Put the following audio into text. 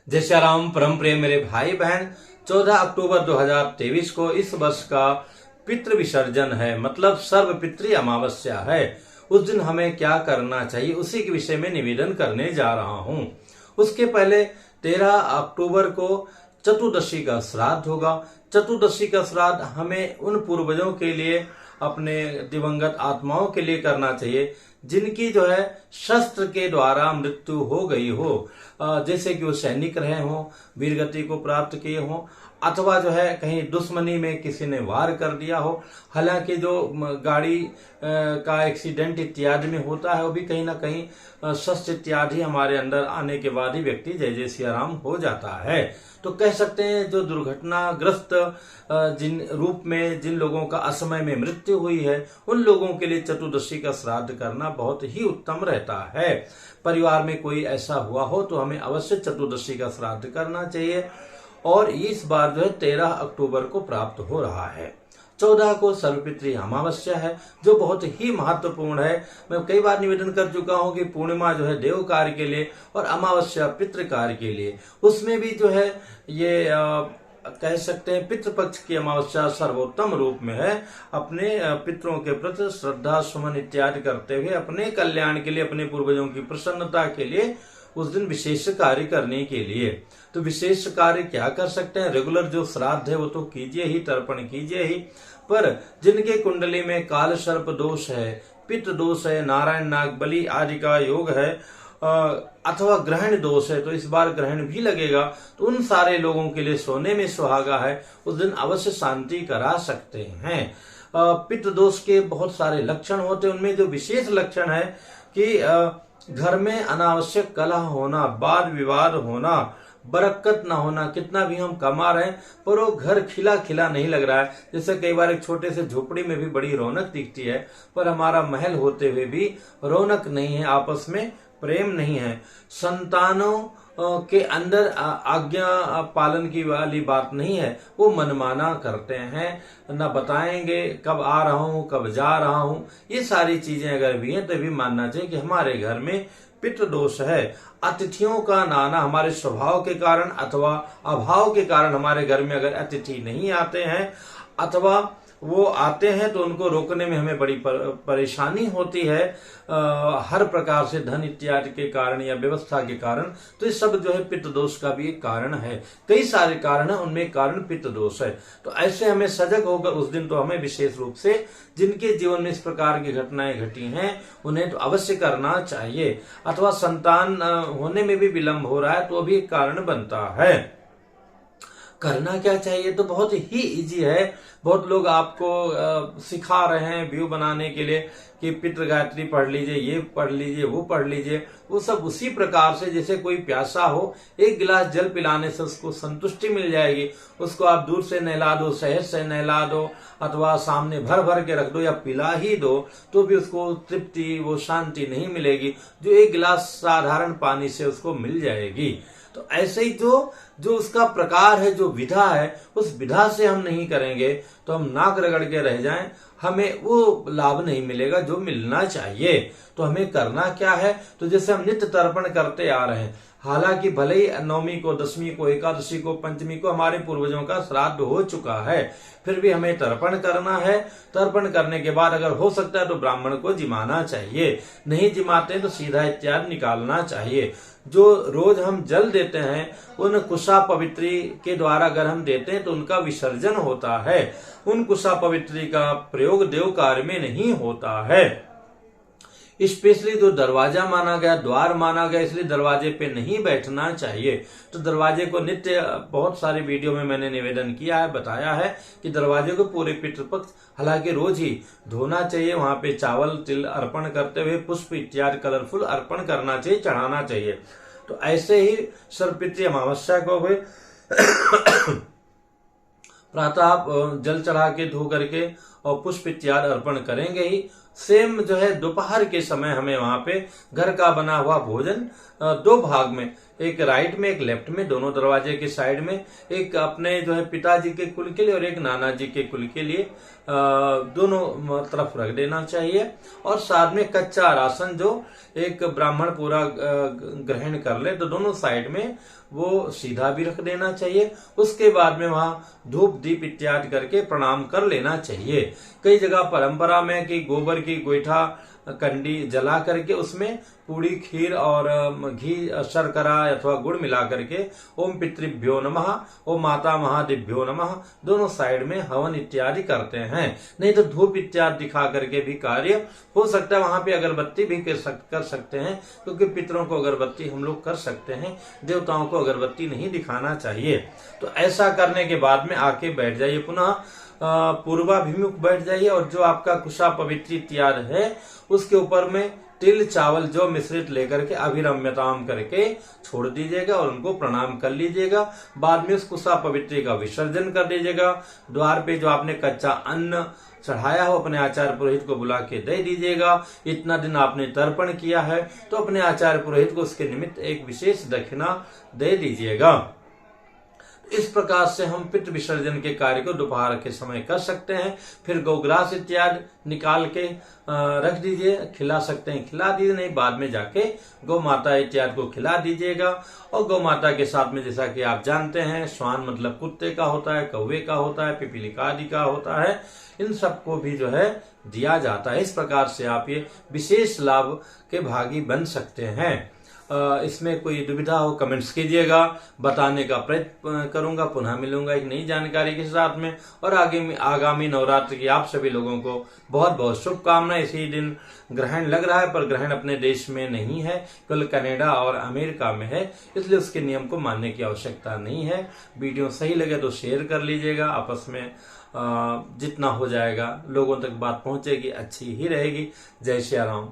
जय श्री राम। परम प्रिय मेरे भाई बहन, 14 अक्टूबर 2023 को इस वर्ष का पितृ विसर्जन है, मतलब सर्व पितृ अमावस्या है। उस दिन हमें क्या करना चाहिए, उसी के विषय में निवेदन करने जा रहा हूँ। उसके पहले 13 अक्टूबर को चतुर्दशी का श्राद्ध होगा। चतुर्दशी का श्राद्ध हमें उन पूर्वजों के लिए, अपने दिवंगत आत्माओं के लिए करना चाहिए जिनकी जो है शस्त्र के द्वारा मृत्यु हो गई हो, जैसे कि वो सैनिक रहे हों, वीरगति को प्राप्त किए हों, अथवा जो है कहीं दुश्मनी में किसी ने वार कर दिया हो। हालांकि जो गाड़ी का एक्सीडेंट इत्यादि में होता है वो भी कहीं ना कहीं शस्त्र इत्यादि हमारे अंदर आने के बाद ही व्यक्ति जय जय सिया राम हो जाता है। तो कह सकते हैं जो दुर्घटनाग्रस्त जिन रूप में जिन लोगों का असमय में मृत्यु हुई है, उन लोगों के लिए चतुर्दशी का श्राद्ध करना बहुत ही उत्तम रहता है। परिवार में कोई ऐसा हुआ हो तो हमें अवश्य चतुर्दशी का श्राद्ध करना चाहिए। और इस बार जो है 13 अक्टूबर को प्राप्त हो रहा है। 14 को सर्वपितृ अमावस्या है, जो बहुत ही महत्वपूर्ण है। मैं कई बार निवेदन कर चुका हूं कि पूर्णिमा जो है देव कार्य के लिए और अमावस्या पितृ कार्य के लिए, उसमें भी जो है ये कह सकते हैं पितृपक्ष की अमावस्या सर्वोत्तम रूप में है। अपने पितरों के प्रति श्रद्धा सुमन इत्यादि करते हुए अपने कल्याण के लिए, अपने पूर्वजों की प्रसन्नता के लिए उस दिन विशेष कार्य करने के लिए। तो विशेष कार्य क्या कर सकते हैं, रेगुलर जो श्राद्ध है वो तो कीजिए ही, तर्पण कीजिए ही, पर जिनके कुंडली में काल सर्प दोष है, पित्त दोष है, नारायण नाग बलि आदि का योग है, अथवा ग्रहण दोष है, तो इस बार ग्रहण भी लगेगा, तो उन सारे लोगों के लिए सोने में सुहागा है, उस दिन अवश्य शांति करा सकते हैं। पित्त दोष के बहुत सारे लक्षण होते हैं, उनमें जो विशेष लक्षण है कि घर में अनावश्यक कलह होना, वाद विवाद होना, बरकत ना होना। कितना भी हम कमा रहे हैं पर वो घर खिला खिला नहीं लग रहा है। जैसे कई बार एक छोटे से झोपड़ी में भी बड़ी रौनक दिखती है, पर हमारा महल होते हुए भी रौनक नहीं है, आपस में प्रेम नहीं है। संतानों के अंदर आज्ञा पालन की वाली बात नहीं है, वो मनमाना करते हैं, न बताएंगे कब आ रहा हूं, कब जा रहा हूं। ये सारी चीजें अगर भी हैं तो भी मानना चाहिए कि हमारे घर में पितृ दोष है। अतिथियों का नाना हमारे स्वभाव के कारण अथवा अभाव के कारण हमारे घर में अगर अतिथि नहीं आते हैं, अथवा वो आते हैं तो उनको रोकने में हमें बड़ी परेशानी होती है, हर प्रकार से धन इत्यादि के कारण या व्यवस्था के कारण। तो ये सब जो है पित्त दोष का भी एक कारण है। कई सारे कारण है, उनमें एक कारण पित्त दोष है। तो ऐसे हमें सजग होकर उस दिन तो हमें विशेष रूप से जिनके जीवन में इस प्रकार की घटनाएं घटी हैं उन्हें तो अवश्य करना चाहिए। अथवा संतान होने में भी विलंब हो रहा है तो भी एक कारण बनता है। करना क्या चाहिए तो बहुत ही इजी है। बहुत लोग आपको सिखा रहे हैं व्यू बनाने के लिए कि पितृ गायत्री पढ़ लीजिए, ये पढ़ लीजिए, वो पढ़ लीजिए। वो सब उसी प्रकार से जैसे कोई प्यासा हो, एक गिलास जल पिलाने से उसको संतुष्टि मिल जाएगी। उसको आप दूर से नहला दो, सहज से नहला दो, अथवा सामने भर भर के रख दो या पिला ही दो, तो भी उसको तृप्ति, वो शांति नहीं मिलेगी जो एक गिलास साधारण पानी से उसको मिल जाएगी। तो ऐसे ही जो उसका प्रकार है, जो विधा है, उस विधा से हम नहीं करेंगे तो हम नाक रगड़ के रह जाएं, हमें वो लाभ नहीं मिलेगा जो मिलना चाहिए। तो हमें करना क्या है, तो जैसे हम नित्य तर्पण करते आ रहे हैं, हालांकि भले ही नवमी को, दशमी को, एकादशी को, पंचमी को हमारे पूर्वजों का श्राद्ध हो चुका है, फिर भी हमें तर्पण करना है। तर्पण करने के बाद अगर हो सकता है तो ब्राह्मण को जिमाना चाहिए, नहीं जिमाते तो सीधा इत्यादि निकालना चाहिए। जो रोज हम जल देते हैं उन कुशा पवित्री के द्वारा अगर हम देते हैं तो उनका विसर्जन होता है। उन कुशा पवित्री का प्रयोग देव कार्य में नहीं होता है। स्पेशली जो दरवाजा माना गया, द्वार माना गया, इसलिए दरवाजे पे नहीं बैठना चाहिए। तो दरवाजे को नित्य बहुत सारी वीडियो में मैंने निवेदन किया है, बताया है कि दरवाजे को पूरे पितृपक्ष हालांकि रोज ही धोना चाहिए। वहां पे चावल तिल अर्पण करते हुए पुष्प इत्यादि कलरफुल अर्पण करना चाहिए, चढ़ाना चाहिए। तो ऐसे ही सर्वपितृ अमावस्या को हुए प्रातः आप जल चढ़ा के धो करके और पुष्प इत्यादि अर्पण करेंगे ही। सेम जो है दोपहर के समय हमें वहां पे घर का बना हुआ भोजन 2 भाग में, एक राइट में एक लेफ्ट में, दोनों दरवाजे के साइड में, एक अपने जो है पिताजी के कुल के लिए और एक नाना जी के कुल के लिए दोनों तरफ रख देना चाहिए। और साथ में कच्चा राशन जो एक ब्राह्मण पूरा ग्रहण कर ले तो दोनों साइड में वो सीधा भी रख देना चाहिए। उसके बाद में वहां धूप दीप इत्यादि करके प्रणाम कर लेना चाहिए। कई जगह परंपरा में कि गोबर की गोईठा कंडी जला करके उसमें पूड़ी खीर और घी शर्करा अथवा गुड़ मिला करके ओम पितृभ्यो नमः, ओम माता महादेव्यो नमः दोनों साइड में हवन इत्यादि करते हैं। नहीं तो धूप इत्यादि दिखा करके भी कार्य हो सकता है। वहां पे अगरबत्ती भी कर सकते हैं, क्योंकि पितरों को अगरबत्ती हम लोग कर सकते हैं, देवताओं को अगरबत्ती नहीं दिखाना चाहिए। तो ऐसा करने के बाद में आके बैठ जाइए, पुनः पूर्वाभिमुख बैठ जाइए और जो आपका कुशा पवित्री इत्यादि है उसके ऊपर में तिल चावल जो मिश्रित लेकर के अभिरम्यताम करके छोड़ दीजिएगा और उनको प्रणाम कर लीजिएगा। बाद में उस कुशा पवित्री का विसर्जन कर दीजिएगा। द्वार पे जो आपने कच्चा अन्न चढ़ाया हो अपने आचार्य पुरोहित को बुला के दे दीजिएगा। इतना दिन आपने तर्पण किया है तो अपने आचार्य पुरोहित को उसके निमित्त एक विशेष दक्षिणा दे दीजिएगा। इस प्रकार से हम पितृ विसर्जन के कार्य को दोपहर के समय कर सकते हैं। फिर गौग्रास इत्यादि निकाल के रख दीजिए, खिला सकते हैं खिला दीजिए, नहीं बाद में जाके गौ माता इत्यादि को खिला दीजिएगा। और गौ माता के साथ में जैसा कि आप जानते हैं श्वान मतलब कुत्ते का होता है, कौवे का होता है, पिपीलिका आदि का होता है, इन सबको भी जो है दिया जाता है। इस प्रकार से आप ये विशेष लाभ के भागी बन सकते हैं। इसमें कोई दुविधा हो कमेंट्स कीजिएगा, बताने का प्रयत्न करूंगा। पुनः मिलूंगा एक नई जानकारी के साथ में। और आगामी नवरात्र की आप सभी लोगों को बहुत बहुत शुभकामनाएं। इसी दिन ग्रहण लग रहा है, पर ग्रहण अपने देश में नहीं है, केवल कनाडा और अमेरिका में है, इसलिए उसके नियम को मानने की आवश्यकता नहीं है। वीडियो सही लगे तो शेयर कर लीजिएगा, आपस में जितना हो जाएगा लोगों तक बात पहुंचेगी अच्छी ही रहेगी। जय श्री राम।